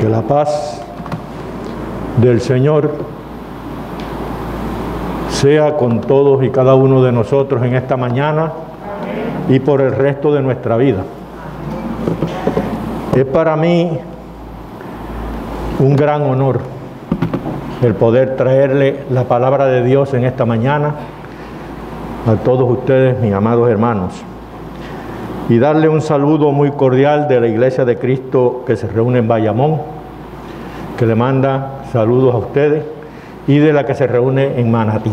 Que la paz del Señor sea con todos y cada uno de nosotros en esta mañana y por el resto de nuestra vida. Es para mí un gran honor el poder traerle la palabra de Dios en esta mañana a todos ustedes, mis amados hermanos, y darle un saludo muy cordial de la Iglesia de Cristo que se reúne en Bayamón, que le manda saludos a ustedes, y de la que se reúne en Manatí.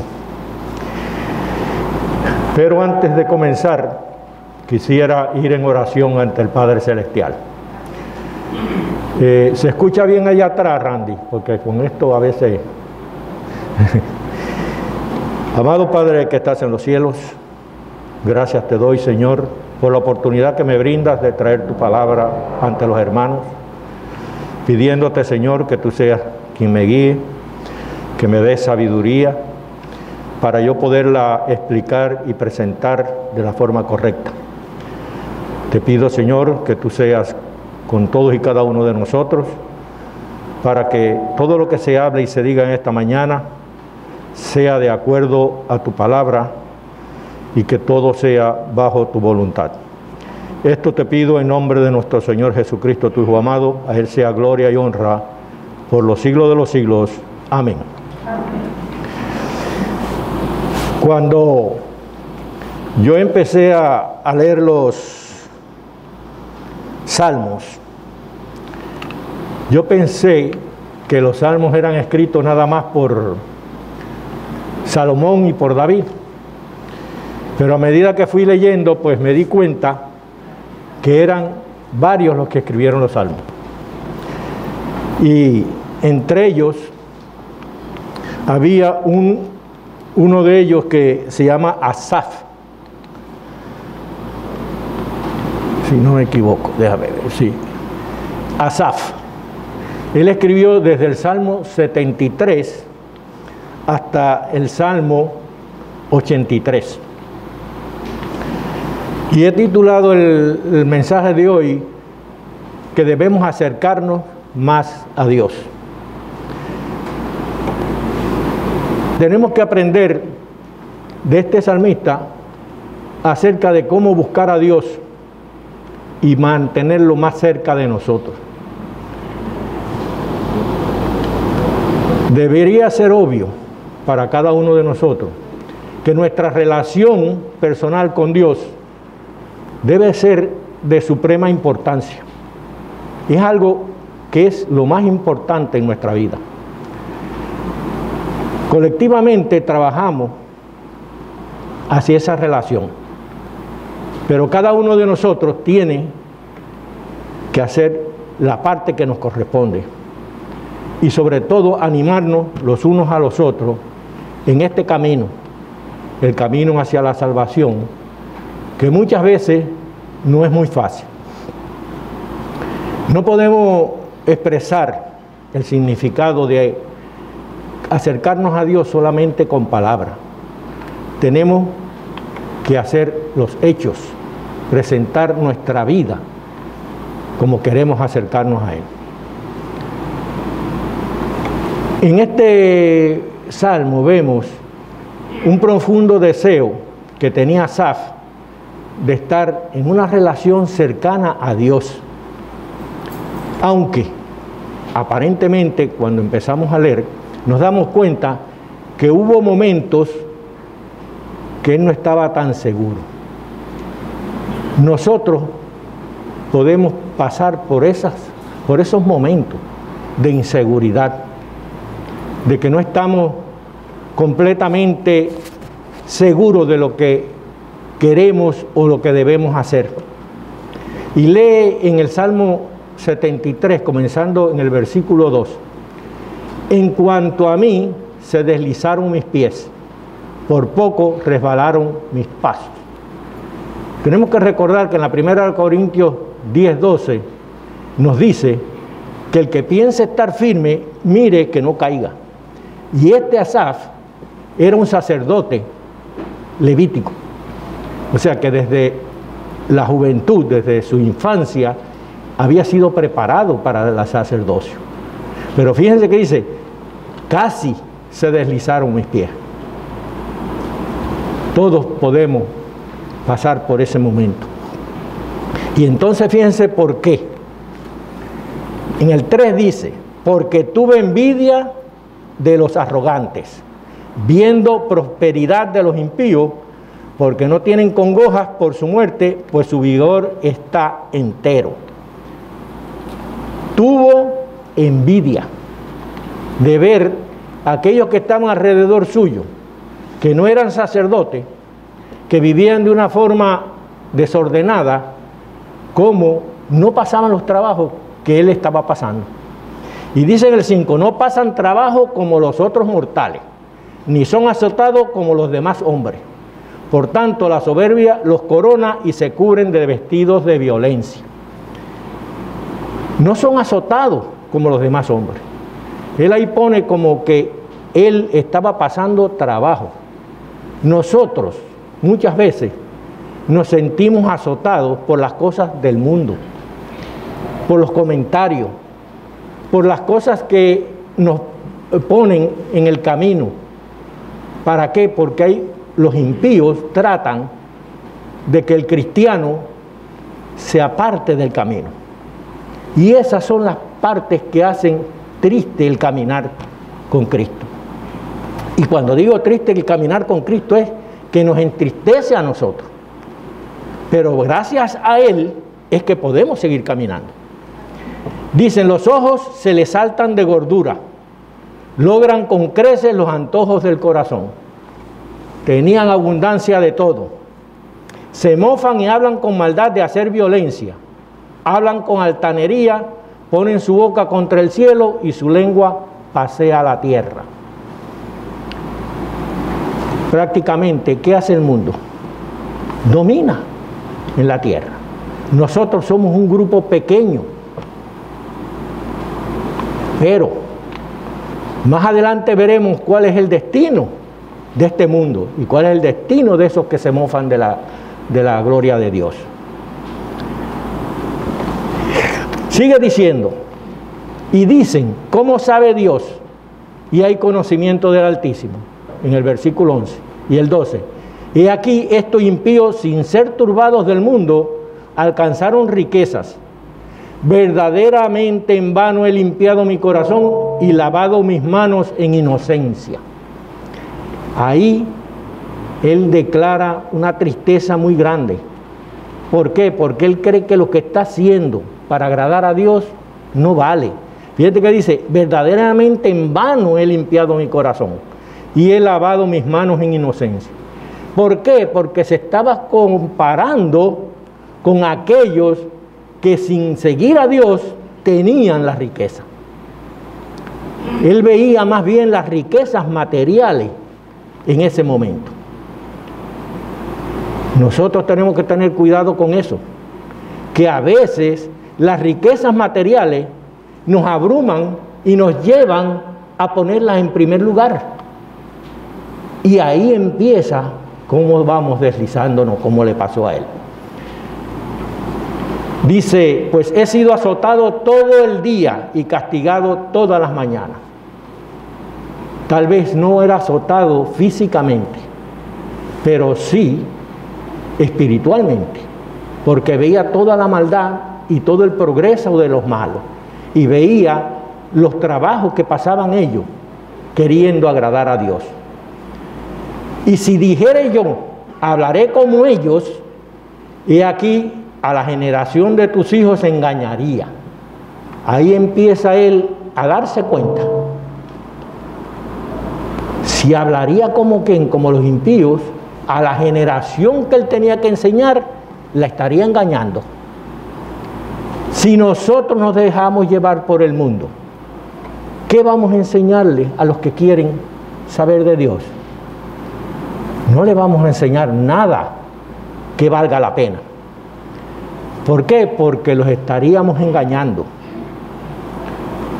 Pero antes de comenzar, quisiera ir en oración ante el Padre Celestial. ¿Se escucha bien allá atrás, Randy? Porque con esto a veces... Amado Padre que estás en los cielos, gracias te doy, Señor, por la oportunidad que me brindas de traer tu palabra ante los hermanos, pidiéndote, Señor, que tú seas quien me guíe, que me dé sabiduría para yo poderla explicar y presentar de la forma correcta. Te pido, Señor, que tú seas con todos y cada uno de nosotros, para que todo lo que se hable y se diga en esta mañana sea de acuerdo a tu palabra y que todo sea bajo tu voluntad. Esto te pido en nombre de nuestro Señor Jesucristo, tu Hijo amado. A Él sea gloria y honra por los siglos de los siglos. Amén. Cuando yo empecé a leer los salmos, yo pensé que los salmos eran escritos nada más por Salomón y por David, pero a medida que fui leyendo, pues me di cuenta que eran varios los que escribieron los salmos, y entre ellos había uno de ellos que se llama Asaf, si no me equivoco, déjame ver, sí, Asaf. Él escribió desde el Salmo 73 hasta el Salmo 83. Y he titulado el mensaje de hoy que debemos acercarnos más a Dios. Tenemos que aprender de este salmista acerca de cómo buscar a Dios y mantenerlo más cerca de nosotros. Debería ser obvio para cada uno de nosotros que nuestra relación personal con Dios debe ser de suprema importancia. Es algo que es lo más importante en nuestra vida. Colectivamente trabajamos hacia esa relación, pero cada uno de nosotros tiene que hacer la parte que nos corresponde y sobre todo animarnos los unos a los otros en este camino, el camino hacia la salvación, que muchas veces no es muy fácil. No podemos expresar el significado de acercarnos a Dios solamente con palabras. Tenemos que hacer los hechos, presentar nuestra vida como queremos acercarnos a Él. En este salmo vemos un profundo deseo que tenía Asaf de estar en una relación cercana a Dios. Aunque aparentemente cuando empezamos a leer nos damos cuenta que hubo momentos que él no estaba tan seguro. Nosotros podemos pasar por esos momentos de inseguridad, de que no estamos completamente seguros de lo que queremos o lo que debemos hacer. Y lee en el Salmo 73, comenzando en el versículo 2: en cuanto a mí, se deslizaron mis pies, por poco resbalaron mis pasos. Tenemos que recordar que en la 1 Corintios 10:12 nos dice que el que piense estar firme, mire que no caiga. Y este Asaf era un sacerdote levítico. O sea que desde la juventud, desde su infancia, había sido preparado para el sacerdocio. Pero fíjense que dice, casi se deslizaron mis pies. Todos podemos pasar por ese momento. Y entonces fíjense por qué. En el 3 dice, porque tuve envidia de los arrogantes, viendo prosperidad de los impíos, porque no tienen congojas por su muerte, pues su vigor está entero. Tuvo envidia de ver a aquellos que estaban alrededor suyo, que no eran sacerdotes, que vivían de una forma desordenada, como no pasaban los trabajos que él estaba pasando. Y dice en el 5, no pasan trabajo como los otros mortales, ni son azotados como los demás hombres. Por tanto, la soberbia los corona y se cubren de vestidos de violencia. No son azotados como los demás hombres. Él ahí pone como que él estaba pasando trabajo. Nosotros muchas veces nos sentimos azotados por las cosas del mundo, por los comentarios, por las cosas que nos ponen en el camino. ¿Para qué? Porque los impíos tratan de que el cristiano se aparte del camino. Y esas son las partes que hacen triste el caminar con Cristo. Y cuando digo triste el caminar con Cristo es que nos entristece a nosotros. Pero gracias a Él es que podemos seguir caminando. Dicen, los ojos se les saltan de gordura, logran con creces los antojos del corazón. Tenían abundancia de todo. Se mofan y hablan con maldad de hacer violencia. Hablan con altanería, ponen su boca contra el cielo y su lengua pasea la tierra. Prácticamente, ¿qué hace el mundo? Domina en la tierra. Nosotros somos un grupo pequeño. Pero más adelante veremos cuál es el destino de este mundo y cuál es el destino de esos que se mofan de la gloria de Dios. Sigue diciendo, y dicen, ¿cómo sabe Dios? Y hay conocimiento del Altísimo, en el versículo 11 y el 12. Y aquí estos impíos, sin ser turbados del mundo, alcanzaron riquezas. Verdaderamente en vano he limpiado mi corazón y lavado mis manos en inocencia. Ahí él declara una tristeza muy grande. ¿Por qué? Porque él cree que lo que está haciendo para agradar a Dios no vale. Fíjate que dice, verdaderamente en vano he limpiado mi corazón y he lavado mis manos en inocencia. ¿Por qué? Porque se estaba comparando con aquellos que sin seguir a Dios tenían la riqueza. Él veía más bien las riquezas materiales en ese momento. Nosotros tenemos que tener cuidado con eso, que a veces las riquezas materiales nos abruman y nos llevan a ponerlas en primer lugar. Y ahí empieza cómo vamos deslizándonos, como le pasó a él. Dice, pues he sido azotado todo el día y castigado todas las mañanas. Tal vez no era azotado físicamente, pero sí espiritualmente, porque veía toda la maldad y todo el progreso de los malos, y veía los trabajos que pasaban ellos queriendo agradar a Dios. Y si dijere yo, hablaré como ellos, y aquí a la generación de tus hijos se engañaría. Ahí empieza él a darse cuenta. Si hablaría como quien, como los impíos, a la generación que él tenía que enseñar, la estaría engañando. Si nosotros nos dejamos llevar por el mundo, ¿qué vamos a enseñarle a los que quieren saber de Dios? No le vamos a enseñar nada que valga la pena. ¿Por qué? Porque los estaríamos engañando.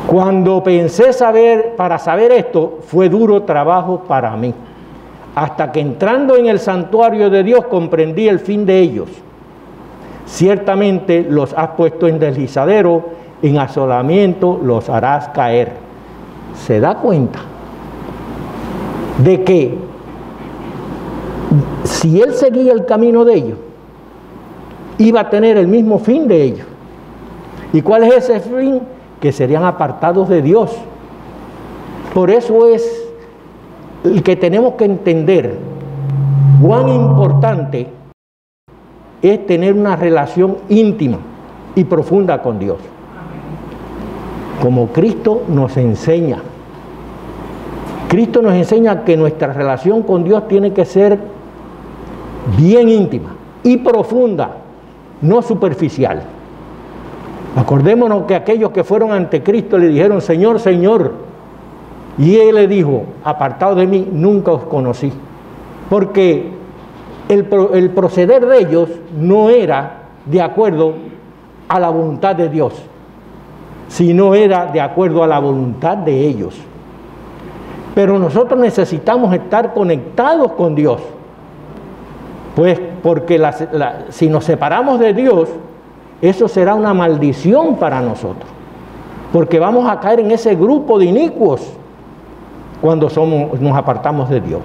Cuando pensé para saber esto, fue duro trabajo para mí. Hasta que entrando en el santuario de Dios comprendí el fin de ellos. Ciertamente los has puesto en deslizadero, en asolamiento los harás caer. ¿Se da cuenta de que si él seguía el camino de ellos, iba a tener el mismo fin de ellos? ¿Y cuál es ese fin? Que serían apartados de Dios. Por eso es el que tenemos que entender cuán importante es tener una relación íntima y profunda con Dios. Como Cristo nos enseña. Cristo nos enseña que nuestra relación con Dios tiene que ser bien íntima y profunda, no superficial. Acordémonos que aquellos que fueron ante Cristo le dijeron, Señor, Señor. Y Él le dijo, apartado de mí, nunca os conocí. Porque el proceder de ellos no era de acuerdo a la voluntad de Dios, sino era de acuerdo a la voluntad de ellos. Pero nosotros necesitamos estar conectados con Dios, pues porque si nos separamos de Dios, eso será una maldición para nosotros, porque vamos a caer en ese grupo de inicuos cuando nos apartamos de Dios.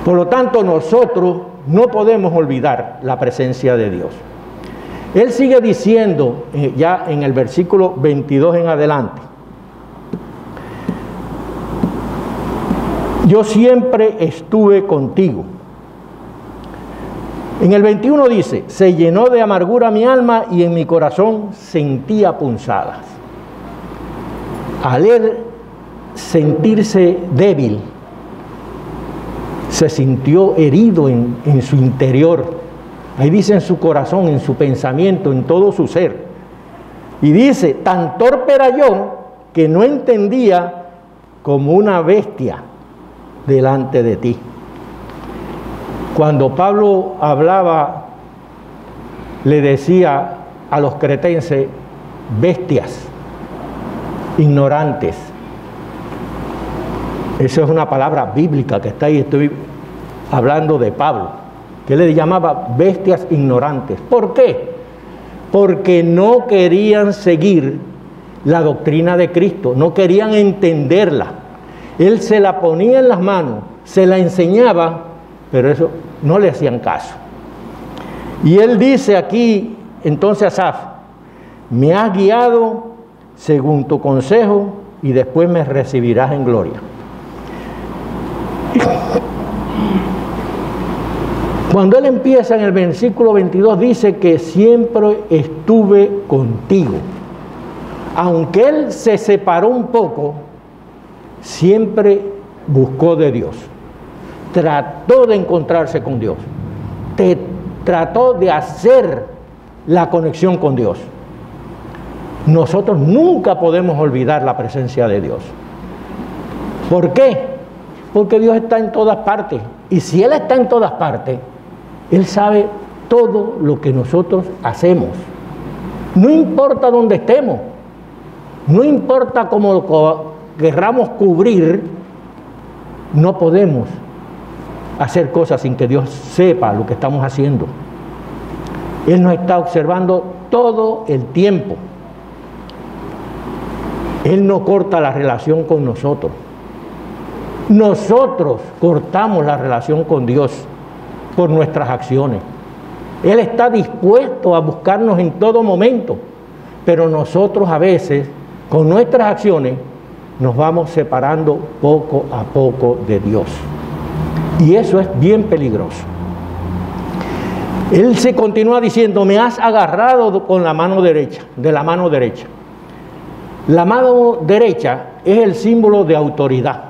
Por lo tanto, nosotros no podemos olvidar la presencia de Dios. Él sigue diciendo, ya en el versículo 22 en adelante, yo siempre estuve contigo. En el 21 dice, se llenó de amargura mi alma y en mi corazón sentía punzadas. Al él sentirse débil, se sintió herido en su interior. Ahí dice en su corazón, en su pensamiento, en todo su ser. Y dice, tan torpe era yo que no entendía como una bestia delante de ti. Cuando Pablo hablaba, le decía a los cretenses, bestias, ignorantes. Esa es una palabra bíblica que está ahí, estoy hablando de Pablo, que le llamaba bestias ignorantes. ¿Por qué? Porque no querían seguir la doctrina de Cristo, no querían entenderla. Él se la ponía en las manos, se la enseñaba, pero eso no le hacían caso. Y él dice aquí, entonces Asaf, me has guiado según tu consejo y después me recibirás en gloria. Cuando él empieza en el versículo 22 dice que siempre estuve contigo. Aunque él se separó un poco, siempre buscó de Dios. Trató de encontrarse con Dios. Trató de hacer la conexión con Dios. Nosotros nunca podemos olvidar la presencia de Dios. ¿Por qué? Porque Dios está en todas partes. Y si Él está en todas partes, Él sabe todo lo que nosotros hacemos. No importa dónde estemos. No importa cómo querramos cubrir, no podemos hacer cosas sin que Dios sepa lo que estamos haciendo. Él nos está observando todo el tiempo. Él no corta la relación con nosotros. Nosotros cortamos la relación con Dios por nuestras acciones. Él está dispuesto a buscarnos en todo momento, pero nosotros a veces, con nuestras acciones, nos vamos separando poco a poco de Dios. Y eso es bien peligroso. Él se continúa diciendo, me has agarrado con la mano derecha, de la mano derecha. La mano derecha es el símbolo de autoridad.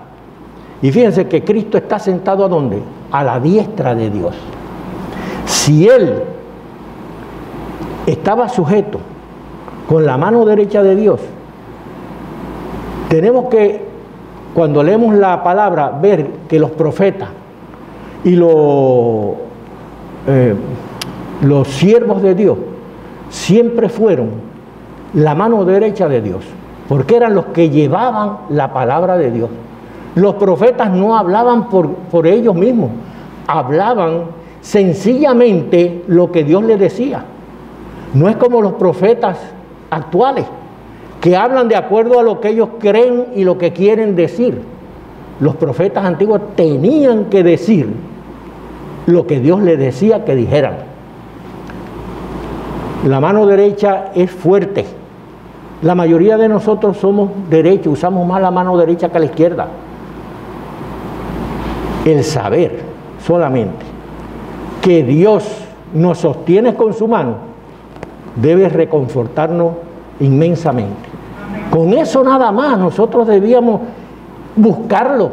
Y fíjense que Cristo está sentado ¿a dónde? A la diestra de Dios. Si Él estaba sujeto con la mano derecha de Dios, tenemos que, cuando leemos la palabra, ver que los profetas y los siervos de Dios siempre fueron la mano derecha de Dios, porque eran los que llevaban la palabra de Dios. Los profetas no hablaban por ellos mismos, hablaban sencillamente lo que Dios les decía. No es como los profetas actuales, que hablan de acuerdo a lo que ellos creen y lo que quieren decir. Los profetas antiguos tenían que decir lo que Dios les decía que dijeran. La mano derecha es fuerte. La mayoría de nosotros somos derechos, usamos más la mano derecha que la izquierda. El saber solamente que Dios nos sostiene con su mano debe reconfortarnos inmensamente. Con eso nada más nosotros debíamos buscarlo,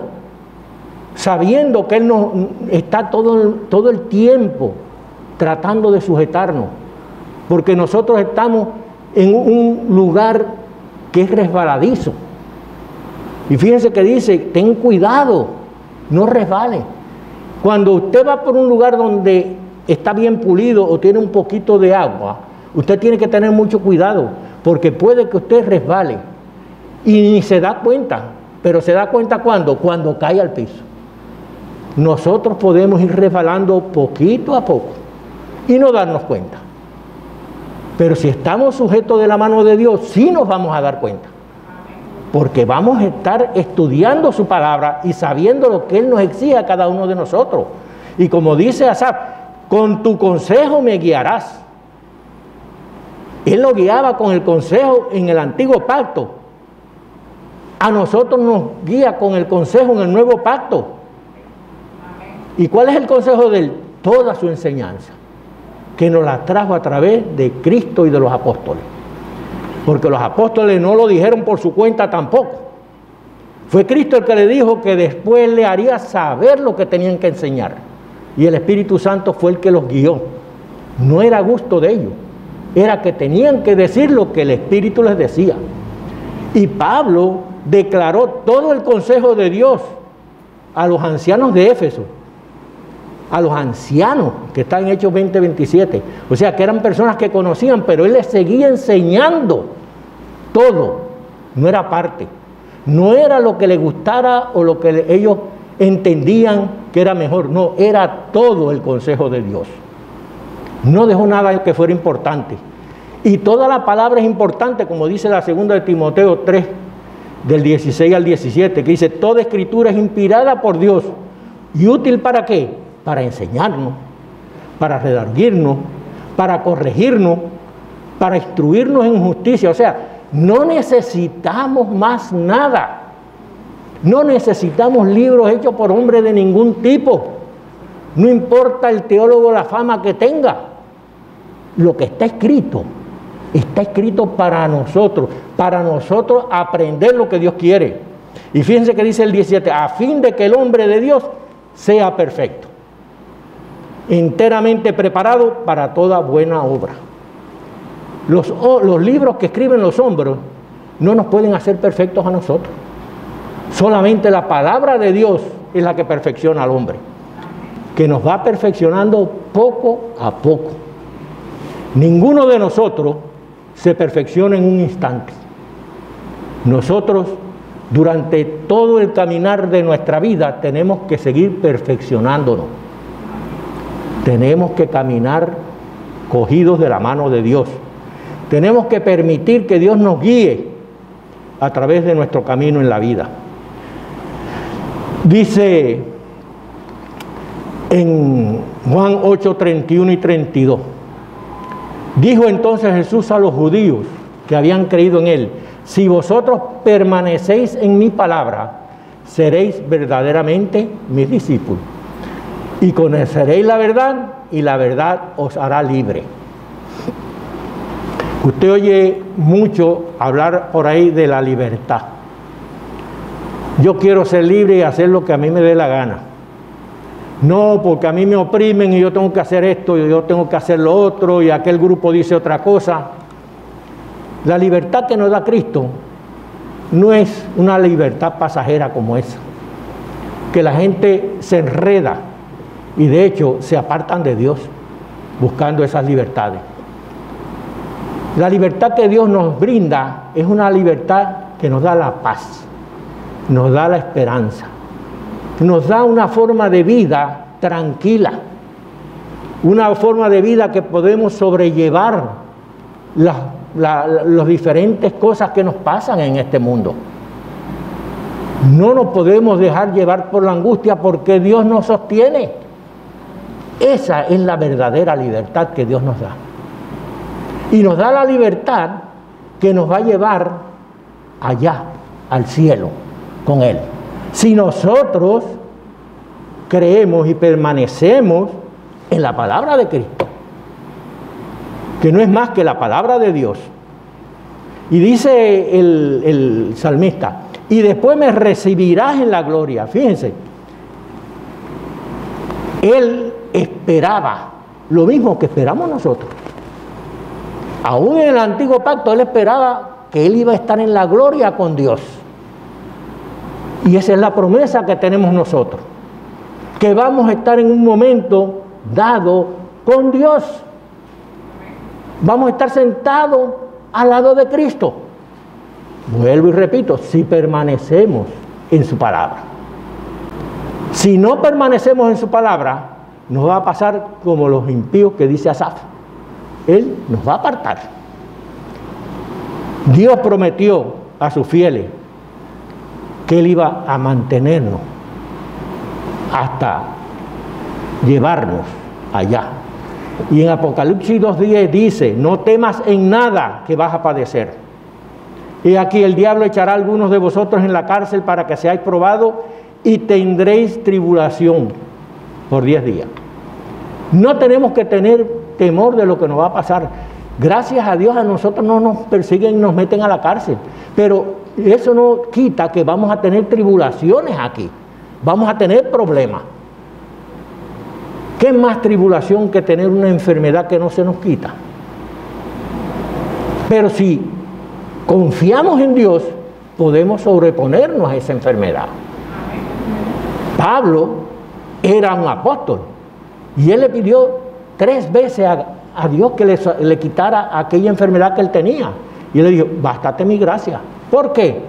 sabiendo que Él nos está todo el tiempo tratando de sujetarnos, porque nosotros estamos en un lugar que es resbaladizo. Y fíjense que dice, ten cuidado, no resbale. Cuando usted va por un lugar donde está bien pulido o tiene un poquito de agua, usted tiene que tener mucho cuidado, porque puede que usted resbale y ni se da cuenta. Pero se da cuenta cuando cae al piso. Nosotros podemos ir resbalando poquito a poco y no darnos cuenta. Pero si estamos sujetos de la mano de Dios, sí nos vamos a dar cuenta. Porque vamos a estar estudiando su palabra y sabiendo lo que Él nos exige a cada uno de nosotros. Y como dice Asaf, con tu consejo me guiarás. Él lo guiaba con el consejo en el antiguo pacto. A nosotros nos guía con el consejo en el nuevo pacto. ¿Y cuál es el consejo de Él? Toda su enseñanza, que nos la trajo a través de Cristo y de los apóstoles. Porque los apóstoles no lo dijeron por su cuenta tampoco. Fue Cristo el que le dijo que después le haría saber lo que tenían que enseñar. Y el Espíritu Santo fue el que los guió. No era gusto de ellos, era que tenían que decir lo que el Espíritu les decía. Y Pablo declaró todo el consejo de Dios a los ancianos de Éfeso, a los ancianos que están en Hechos 20:27. O sea, que eran personas que conocían, pero él les seguía enseñando todo. No era parte, no era lo que les gustara o lo que ellos entendían que era mejor. No, era todo el consejo de Dios. No dejó nada que fuera importante. Y toda la palabra es importante, como dice la segunda de Timoteo 3, del 16 al 17, que dice, toda escritura es inspirada por Dios. ¿Y útil para qué? Para enseñarnos, para redarguirnos, para corregirnos, para instruirnos en justicia. O sea, no necesitamos más nada. No necesitamos libros hechos por hombres de ningún tipo. No importa el teólogo la fama que tenga. Lo que está escrito para nosotros aprender lo que Dios quiere. Y fíjense que dice el 17, a fin de que el hombre de Dios sea perfecto, enteramente preparado para toda buena obra. Los libros que escriben los hombres no nos pueden hacer perfectos a nosotros. Solamente la palabra de Dios es la que perfecciona al hombre, que nos va perfeccionando poco a poco. Ninguno de nosotros se perfecciona en un instante. Nosotros, durante todo el caminar de nuestra vida, tenemos que seguir perfeccionándonos. Tenemos que caminar cogidos de la mano de Dios. Tenemos que permitir que Dios nos guíe a través de nuestro camino en la vida. Dice en Juan 8, 31 y 32. Dijo entonces Jesús a los judíos que habían creído en Él, si vosotros permanecéis en mi palabra, seréis verdaderamente mis discípulos. Y conoceréis la verdad, y la verdad os hará libre. Usted oye mucho hablar por ahí de la libertad. Yo quiero ser libre y hacer lo que a mí me dé la gana. No, porque a mí me oprimen y yo tengo que hacer esto y yo tengo que hacer lo otro y aquel grupo dice otra cosa. La libertad que nos da Cristo no es una libertad pasajera como esa, que la gente se enreda y de hecho se apartan de Dios buscando esas libertades. La libertad que Dios nos brinda es una libertad que nos da la paz, nos da la esperanza, nos da una forma de vida tranquila. una forma de vida que podemos sobrellevar las diferentes cosas que nos pasan en este mundo. No nos podemos dejar llevar por la angustia porque Dios nos sostiene. Esa es la verdadera libertad que Dios nos da. Y nos da la libertad que nos va a llevar allá, al cielo, con Él. Si nosotros creemos y permanecemos en la palabra de Cristo, que no es más que la palabra de Dios. Y dice el salmista, y después me recibirás en la gloria. Fíjense, él esperaba lo mismo que esperamos nosotros. Aún en el antiguo pacto él esperaba que él iba a estar en la gloria con Dios. Y esa es la promesa que tenemos nosotros, que vamos a estar en un momento dado con Dios. Vamos a estar sentados al lado de Cristo. Vuelvo y repito, si permanecemos en su palabra. Si no permanecemos en su palabra, nos va a pasar como los impíos que dice Asaf. Él nos va a apartar. Dios prometió a sus fieles que Él iba a mantenernos hasta llevarnos allá. Y en Apocalipsis 2:10 dice, no temas en nada que vas a padecer. Y aquí el diablo echará a algunos de vosotros en la cárcel para que seáis probados y tendréis tribulación por 10 días. No tenemos que tener temor de lo que nos va a pasar. Gracias a Dios a nosotros no nos persiguen y nos meten a la cárcel. Pero eso no quita que vamos a tener tribulaciones aquí. Vamos a tener problemas. ¿Qué más tribulación que tener una enfermedad que no se nos quita? Pero si confiamos en Dios, podemos sobreponernos a esa enfermedad. Pablo era un apóstol y él le pidió 3 veces a Dios que le quitara aquella enfermedad que él tenía. Y él le dijo, bástate mi gracia. ¿Por qué?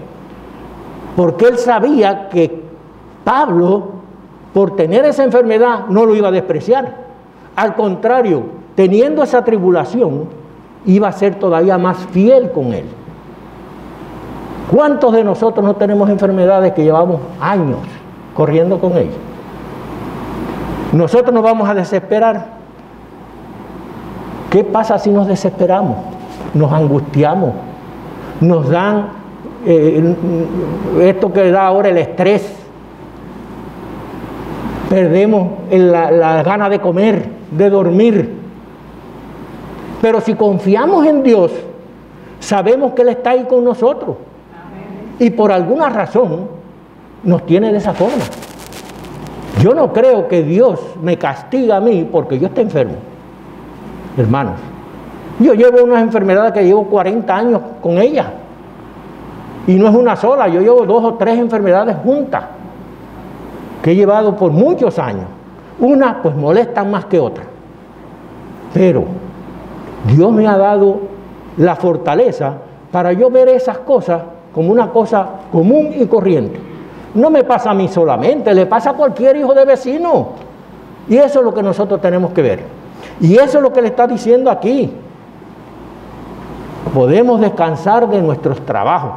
Porque él sabía que Pablo, por tener esa enfermedad, no lo iba a despreciar. Al contrario, teniendo esa tribulación, iba a ser todavía más fiel con él. ¿Cuántos de nosotros no tenemos enfermedades que llevamos años corriendo con ellas? Nosotros nos vamos a desesperar. ¿Qué pasa si nos desesperamos? Nos angustiamos. Nos dan esto que da ahora el estrés. Perdemos la gana de comer, de dormir. Pero si confiamos en Dios, sabemos que Él está ahí con nosotros. Y por alguna razón nos tiene de esa forma. Yo no creo que Dios me castiga a mí porque yo esté enfermo. Hermanos, yo llevo unas enfermedades que llevo 40 años con ellas. Y no es una sola, yo llevo 2 o 3 enfermedades juntas que he llevado por muchos años. Unas pues molestan más que otras. Pero Dios me ha dado la fortaleza para yo ver esas cosas como una cosa común y corriente. No me pasa a mí solamente, le pasa a cualquier hijo de vecino. Y eso es lo que nosotros tenemos que ver. Y eso es lo que le está diciendo aquí. Podemos descansar de nuestros trabajos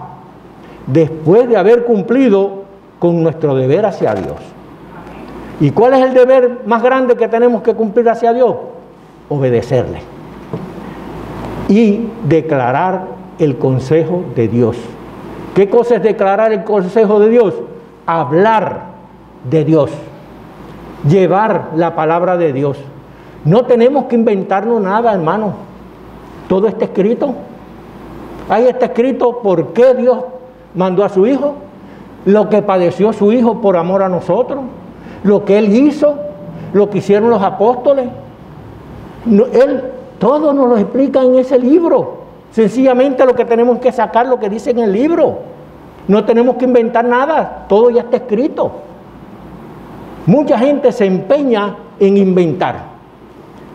después de haber cumplido con nuestro deber hacia Dios. ¿Y cuál es el deber más grande que tenemos que cumplir hacia Dios? Obedecerle y declarar el consejo de Dios. ¿Qué cosa es declarar el consejo de Dios? Hablar de Dios, llevar la palabra de Dios. No tenemos que inventarnos nada, hermano. Todo está escrito. Ahí está escrito por qué Dios mandó a su Hijo, lo que padeció su Hijo por amor a nosotros, lo que Él hizo, lo que hicieron los apóstoles. Él todo nos lo explica en ese libro. Sencillamente lo que tenemos que sacar lo que dice en el libro. No tenemos que inventar nada, todo ya está escrito. Mucha gente se empeña en inventar.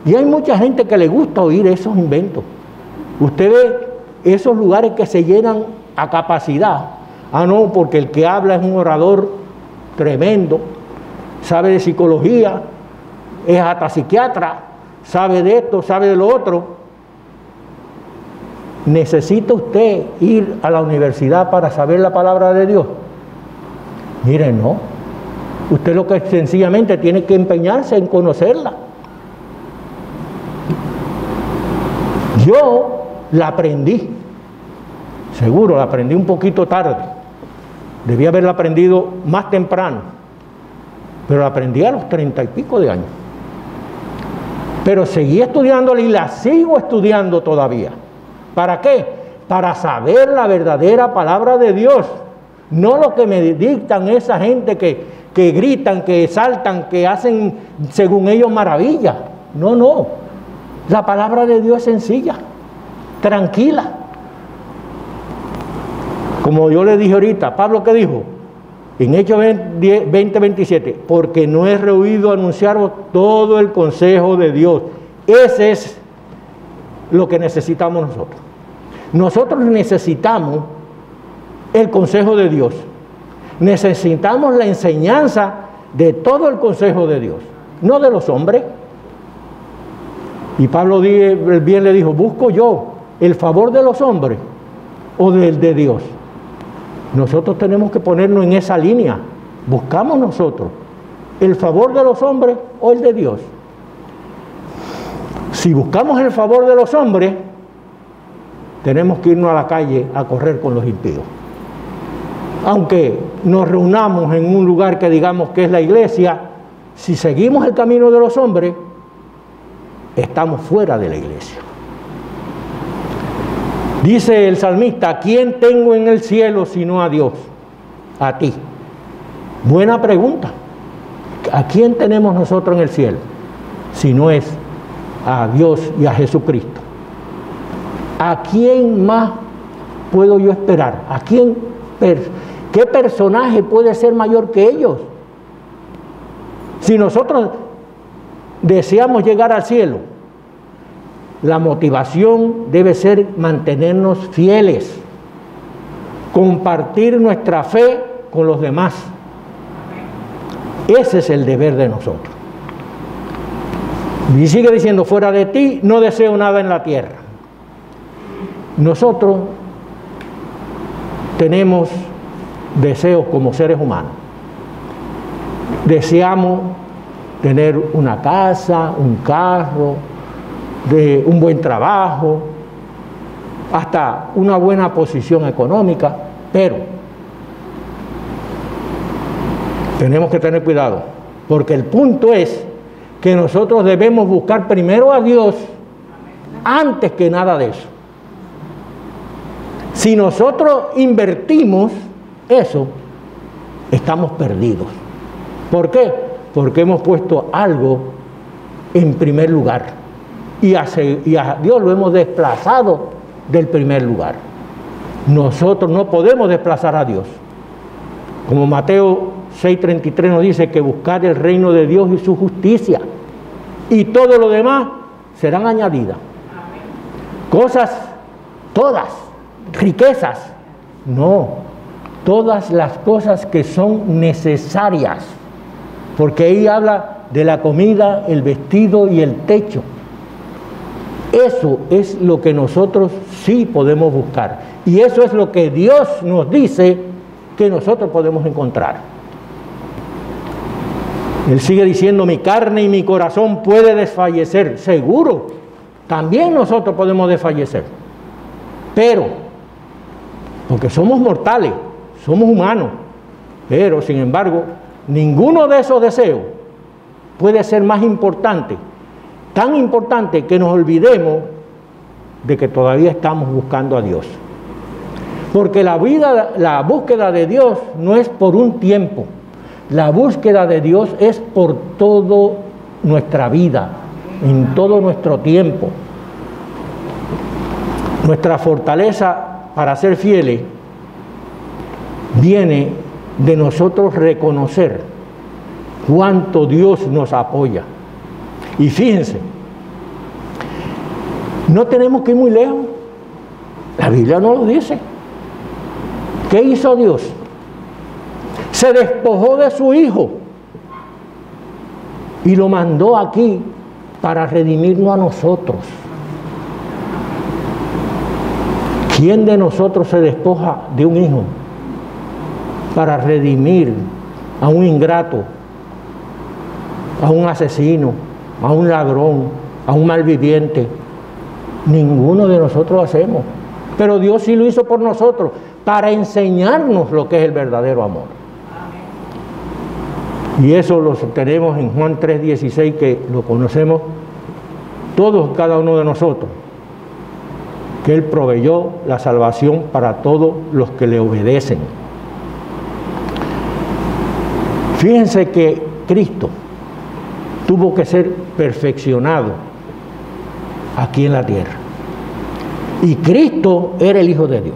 Y hay mucha gente que le gusta oír esos inventos. Usted ve esos lugares que se llenan a capacidad. Ah, no, porque el que habla es un orador tremendo, sabe de psicología, es hasta psiquiatra, sabe de esto, sabe de lo otro. ¿Necesita usted ir a la universidad para saber la palabra de Dios? Mire, no. Usted lo que sencillamente tiene que empeñarse en conocerla. Yo la aprendí. Seguro, la aprendí un poquito tarde. Debí haberla aprendido más temprano. Pero la aprendí a los 30 y pico de años. Pero seguí estudiándola y la sigo estudiando todavía. ¿Para qué? Para saber la verdadera palabra de Dios. No lo que me dictan esa gente que gritan, que saltan, que hacen según ellos maravillas. No, no. La palabra de Dios es sencilla, tranquila. Como yo le dije ahorita, Pablo, ¿qué dijo? En Hechos 20:27, porque no he rehuido anunciaros todo el consejo de Dios. Ese es lo que necesitamos nosotros. Nosotros necesitamos el consejo de Dios. Necesitamos la enseñanza de todo el consejo de Dios, no de los hombres. Y Pablo bien le dijo, ¿busco yo el favor de los hombres o del de Dios? Nosotros tenemos que ponernos en esa línea. Buscamos nosotros el favor de los hombres o el de Dios. Si buscamos el favor de los hombres, tenemos que irnos a la calle a correr con los impíos. Aunque nos reunamos en un lugar que digamos que es la iglesia, si seguimos el camino de los hombres, estamos fuera de la iglesia. Dice el salmista, ¿a quién tengo en el cielo sino a Dios? A ti. Buena pregunta. ¿A quién tenemos nosotros en el cielo? Si no es a Dios y a Jesucristo. ¿A quién más puedo yo esperar? ¿A quién? ¿Qué personaje puede ser mayor que ellos? Si nosotros deseamos llegar al cielo, la motivación debe ser mantenernos fieles, compartir nuestra fe con los demás. Ese es el deber de nosotros. Y sigue diciendo, fuera de ti no deseo nada en la tierra. Nosotros tenemos deseos como seres humanos. Deseamos tener una casa, un carro, un buen trabajo, hasta una buena posición económica, pero tenemos que tener cuidado, porque el punto es que nosotros debemos buscar primero a Dios antes que nada de eso. Si nosotros invertimos eso, estamos perdidos. ¿Por qué? Porque hemos puesto algo en primer lugar y a Dios lo hemos desplazado del primer lugar. Nosotros no podemos desplazar a Dios. Como Mateo 6:33 nos dice que buscar el reino de Dios y su justicia, y todo lo demás serán añadidas. Cosas, todas, riquezas, no, todas las cosas que son necesarias, porque ahí habla de la comida, el vestido y el techo. Eso es lo que nosotros sí podemos buscar, y eso es lo que Dios nos dice que nosotros podemos encontrar. Él sigue diciendo, mi carne y mi corazón puede desfallecer. Seguro, también nosotros podemos desfallecer, pero porque somos mortales, somos humanos, pero sin embargo ninguno de esos deseos puede ser más importante, tan importante que nos olvidemos de que todavía estamos buscando a Dios. Porque la búsqueda de Dios no es por un tiempo, la búsqueda de Dios es por toda nuestra vida, en todo nuestro tiempo. Nuestra fortaleza para ser fieles viene de nosotros reconocer cuánto Dios nos apoya. Y fíjense, no tenemos que ir muy lejos, la Biblia no lo dice. ¿Qué hizo Dios? Se despojó de su Hijo y lo mandó aquí para redimirnos a nosotros. ¿Quién de nosotros se despoja de un hijo para redimir a un ingrato, a un asesino, a un ladrón, a un malviviente? Ninguno de nosotros lo hacemos. Pero Dios sí lo hizo por nosotros, para enseñarnos lo que es el verdadero amor. Y eso lo tenemos en Juan 3:16, que lo conocemos todos, cada uno de nosotros, que Él proveyó la salvación para todos los que le obedecen. Fíjense que Cristo tuvo que ser perfeccionado aquí en la tierra. Y Cristo era el Hijo de Dios.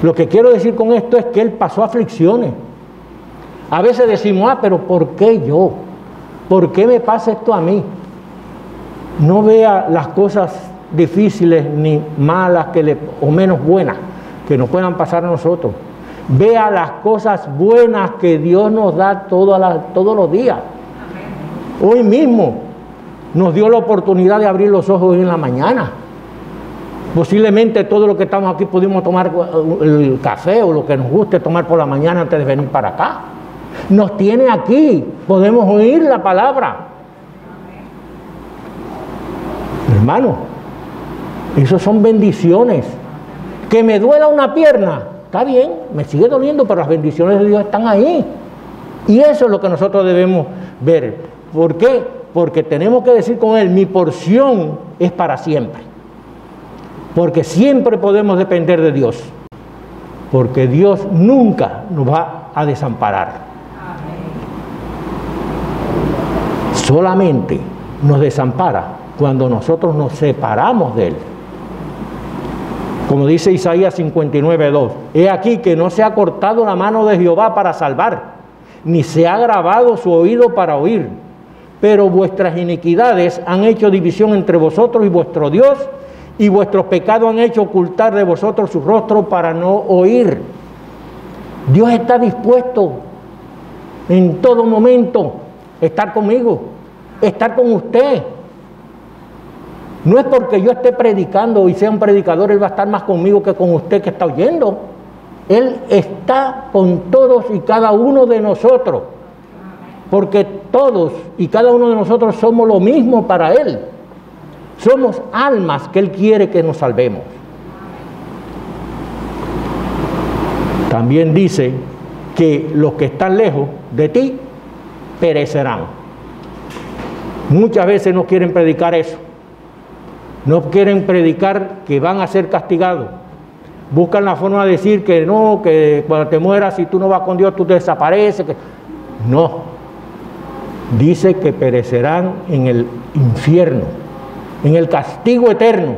Lo que quiero decir con esto es que Él pasó aflicciones. A veces decimos, pero ¿por qué yo? ¿Por qué me pasa esto a mí? No vea las cosas difíciles ni malas o menos buenas que nos puedan pasar a nosotros. Vea las cosas buenas que Dios nos da todos los días. Hoy mismo nos dio la oportunidad de abrir los ojos en la mañana. Posiblemente todos los que estamos aquí pudimos tomar el café o lo que nos guste tomar por la mañana antes de venir para acá. Nos tiene aquí, podemos oír la palabra. Hermano, eso son bendiciones. Que me duela una pierna, está bien, me sigue doliendo, pero las bendiciones de Dios están ahí. Y eso es lo que nosotros debemos ver. ¿Por qué? Porque tenemos que decir con Él, mi porción es para siempre. Porque siempre podemos depender de Dios. Porque Dios nunca nos va a desamparar. Solamente nos desampara cuando nosotros nos separamos de Él. Como dice Isaías 59:2, he aquí que no se ha cortado la mano de Jehová para salvar, ni se ha agravado su oído para oír, pero vuestras iniquidades han hecho división entre vosotros y vuestro Dios, y vuestros pecados han hecho ocultar de vosotros su rostro para no oír. Dios está dispuesto en todo momento a estar conmigo, estar con usted. No es porque yo esté predicando y sea un predicador, Él va a estar más conmigo que con usted que está oyendo. Él está con todos y cada uno de nosotros, porque todos y cada uno de nosotros somos lo mismo para Él. Somos almas que Él quiere que nos salvemos. También dice que los que están lejos de ti perecerán. Muchas veces no quieren predicar eso. No quieren predicar que van a ser castigados. Buscan la forma de decir que no, que cuando te mueras, si tú no vas con Dios, tú te desapareces. No. Dice que perecerán en el infierno, en el castigo eterno.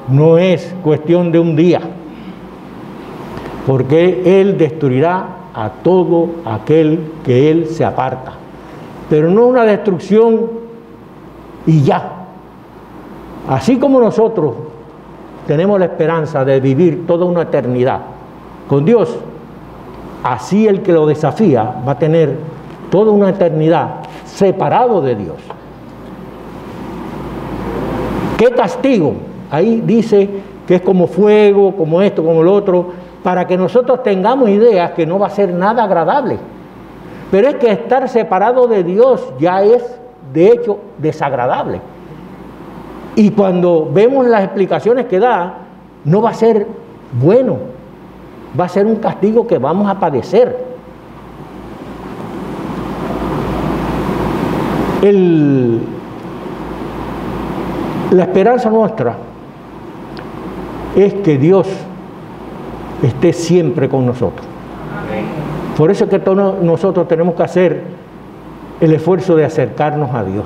No es cuestión de un día, porque Él destruirá a todo aquel que Él se aparta. Pero no una destrucción y ya. Así como nosotros tenemos la esperanza de vivir toda una eternidad con Dios, así el que lo desafía va a tener toda una eternidad separado de Dios. ¿Qué castigo? Ahí dice que es como fuego, como esto, como lo otro, para que nosotros tengamos ideas que no va a ser nada agradable. Pero es que estar separado de Dios ya es, de hecho, desagradable. Y cuando vemos las explicaciones que da, no va a ser bueno, va a ser un castigo que vamos a padecer. La esperanza nuestra es que Dios esté siempre con nosotros. Por eso es que todos nosotros tenemos que hacer el esfuerzo de acercarnos a Dios.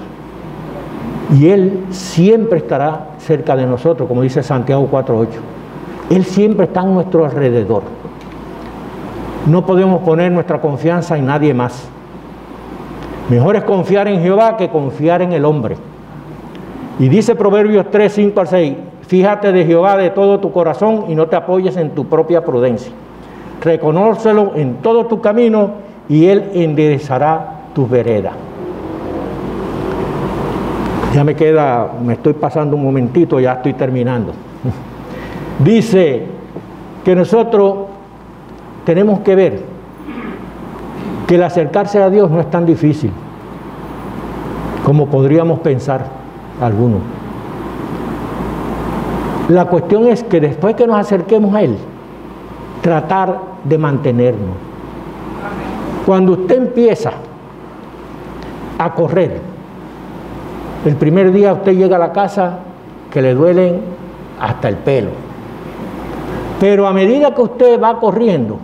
Y Él siempre estará cerca de nosotros, como dice Santiago 4:8. Él siempre está a nuestro alrededor. No podemos poner nuestra confianza en nadie más. Mejor es confiar en Jehová que confiar en el hombre. Y dice Proverbios 3:5-6, fíjate de Jehová de todo tu corazón y no te apoyes en tu propia prudencia. Reconócelo en todo tu camino y Él enderezará tus veredas. Ya me estoy pasando un momentito, ya estoy terminando. Dice que nosotros tenemos que ver que el acercarse a Dios no es tan difícil como podríamos pensar algunos. La cuestión es que después que nos acerquemos a Él, tratar de mantenernos. Cuando usted empieza a correr, el primer día usted llega a la casa que le duelen hasta el pelo. Pero a medida que usted va corriendo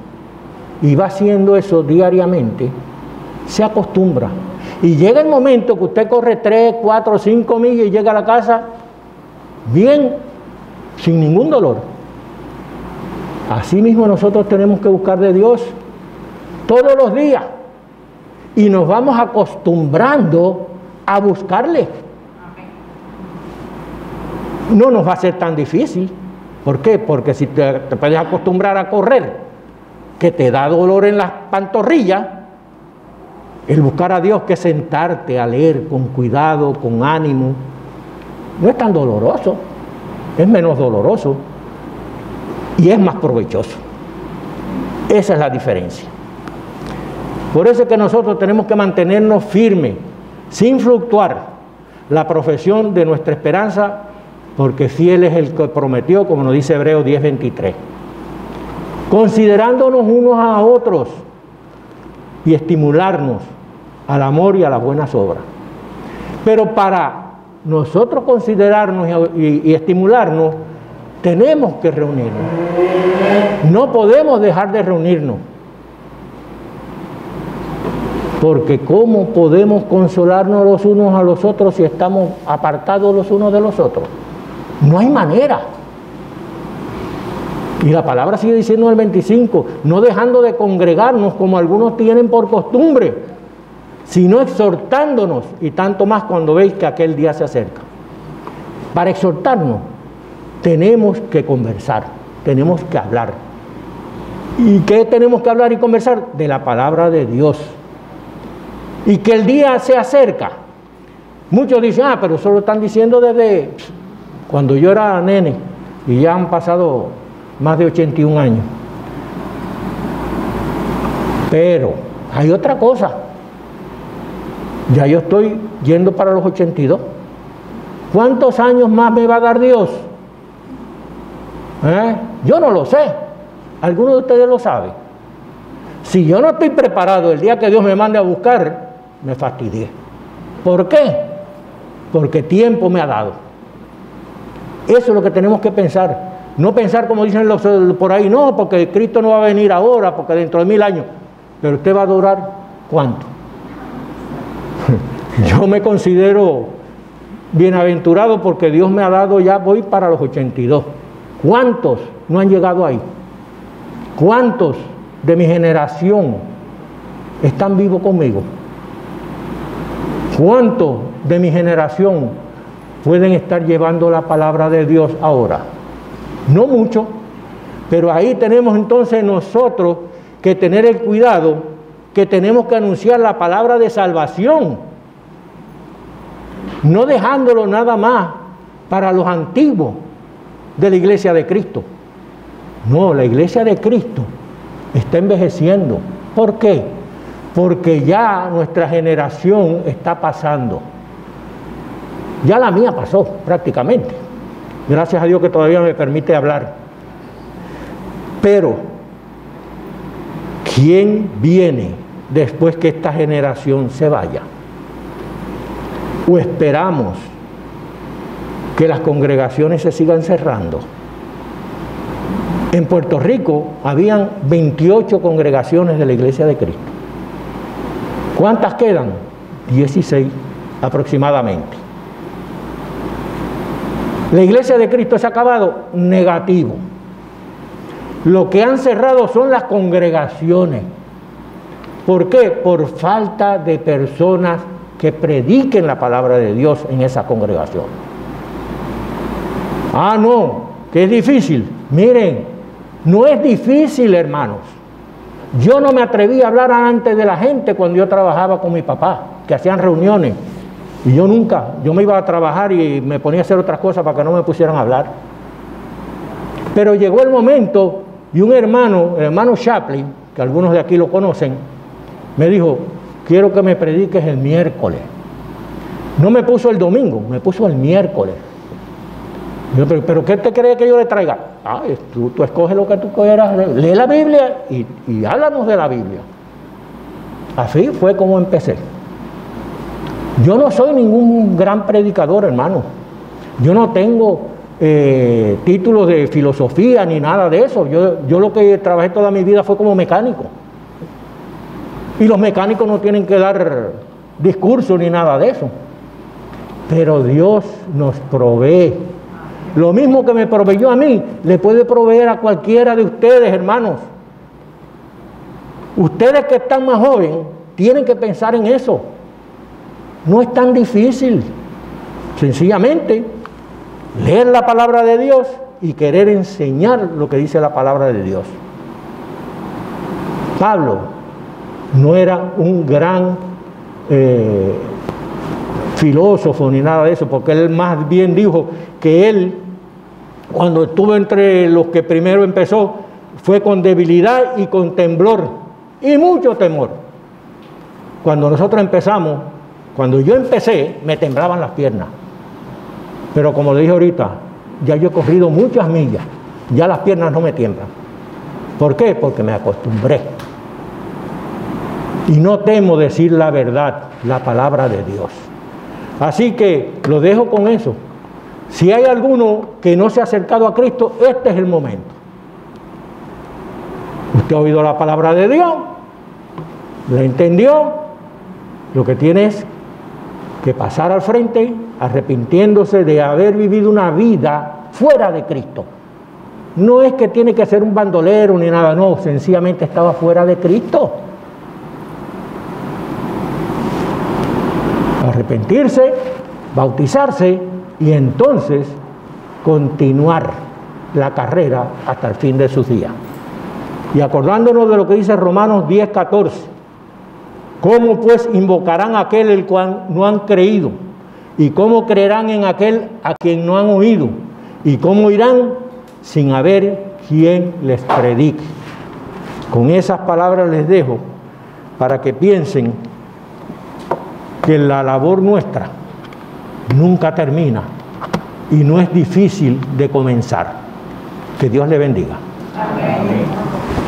y va haciendo eso diariamente, se acostumbra. Y llega el momento que usted corre 3, 4, 5 millas y llega a la casa bien, sin ningún dolor. Así mismo nosotros tenemos que buscar de Dios todos los días. Y nos vamos acostumbrando a buscarle. No nos va a ser tan difícil. ¿Por qué? Porque si te puedes acostumbrar a correr, que te da dolor en las pantorrillas, el buscar a Dios, que es sentarte a leer con cuidado, con ánimo, no es tan doloroso, es menos doloroso y es más provechoso. Esa es la diferencia. Por eso es que nosotros tenemos que mantenernos firmes, sin fluctuar, la profesión de nuestra esperanza, porque fiel es el que prometió, como nos dice Hebreos 10:23. Considerándonos unos a otros y estimularnos al amor y a las buenas obras. Pero para nosotros considerarnos y estimularnos, tenemos que reunirnos. No podemos dejar de reunirnos. Porque ¿cómo podemos consolarnos los unos a los otros si estamos apartados los unos de los otros? No hay manera. Y la palabra sigue diciendo en el 25, no dejando de congregarnos como algunos tienen por costumbre, sino exhortándonos, y tanto más cuando veis que aquel día se acerca. Para exhortarnos tenemos que conversar, tenemos que hablar. ¿Y qué tenemos que hablar y conversar? De la palabra de Dios. Y que el día se acerca. Muchos dicen, pero eso lo están diciendo desde cuando yo era nene, y ya han pasado más de 81 años. Pero hay otra cosa. Ya yo estoy yendo para los 82. ¿Cuántos años más me va a dar Dios? Yo no lo sé. ¿Alguno de ustedes lo sabe? Si yo no estoy preparado el día que Dios me mande a buscar, me fastidié. ¿Por qué? Porque tiempo me ha dado. Eso es lo que tenemos que pensar. No pensar como dicen los por ahí, no, porque Cristo no va a venir ahora, porque dentro de 1000 años. Pero usted va a durar ¿cuánto? Yo me considero bienaventurado porque Dios me ha dado, ya voy para los 82. ¿Cuántos no han llegado ahí? ¿Cuántos de mi generación están vivos conmigo? ¿Cuántos de mi generación pueden estar llevando la palabra de Dios ahora? No mucho, pero ahí tenemos entonces nosotros que tener el cuidado, que tenemos que anunciar la palabra de salvación, no dejándolo nada más para los antiguos de la iglesia de Cristo. No, la iglesia de Cristo está envejeciendo. ¿Por qué? Porque ya nuestra generación está pasando. Ya la mía pasó prácticamente. Gracias a Dios que todavía me permite hablar. Pero, ¿quién viene después que esta generación se vaya? ¿O esperamos que las congregaciones se sigan cerrando? En Puerto Rico habían 28 congregaciones de la Iglesia de Cristo. ¿Cuántas quedan? 16 aproximadamente. La Iglesia de Cristo se ha acabado. Negativo. Lo que han cerrado son las congregaciones. ¿Por qué? Por falta de personas que prediquen la palabra de Dios en esa congregación. No, que es difícil. Miren, no es difícil, hermanos. Yo no me atreví a hablar antes de la gente cuando yo trabajaba con mi papá, que hacían reuniones. Y yo me iba a trabajar y me ponía a hacer otras cosas para que no me pusieran a hablar. Pero llegó el momento y un hermano, el hermano Chaplin, que algunos de aquí lo conocen, me dijo, quiero que me prediques el miércoles. No me puso el domingo, me puso el miércoles. Yo, pero ¿qué te cree que yo le traiga? Tú escoges lo que tú quieras, lee la Biblia y háblanos de la Biblia. Así fue como empecé. Yo no soy ningún gran predicador, hermano. Yo no tengo títulos de filosofía ni nada de eso. Yo lo que trabajé toda mi vida fue como mecánico. Y los mecánicos no tienen que dar discurso ni nada de eso. Pero Dios nos provee. Lo mismo que me proveyó a mí, le puede proveer a cualquiera de ustedes, hermanos. Ustedes que están más jóvenes, tienen que pensar en eso. No es tan difícil. Sencillamente, leer la palabra de Dios y querer enseñar lo que dice la palabra de Dios. Pablo no era un gran filósofo ni nada de eso, porque él más bien dijo que él, cuando estuvo entre los que primero empezó, fue con debilidad y con temblor, y mucho temor. Cuando nosotros empezamos, cuando yo empecé, me temblaban las piernas. Pero como le dije ahorita, ya yo he corrido muchas millas, ya las piernas no me tiemblan. ¿Por qué? Porque me acostumbré. Y no temo decir la verdad, la palabra de Dios. Así que lo dejo con eso. Si hay alguno que no se ha acercado a Cristo, este es el momento. Usted ha oído la palabra de Dios, la entendió, lo que tiene es que pasar al frente arrepintiéndose de haber vivido una vida fuera de Cristo. No es que tiene que ser un bandolero ni nada, no, sencillamente estaba fuera de Cristo. Arrepentirse, bautizarse y entonces continuar la carrera hasta el fin de sus días. Y acordándonos de lo que dice Romanos 10:14, ¿cómo pues invocarán a aquel el cual no han creído? ¿Y cómo creerán en aquel a quien no han oído? ¿Y cómo irán sin haber quien les predique? Con esas palabras les dejo para que piensen que la labor nuestra nunca termina y no es difícil de comenzar. Que Dios le bendiga. Amén.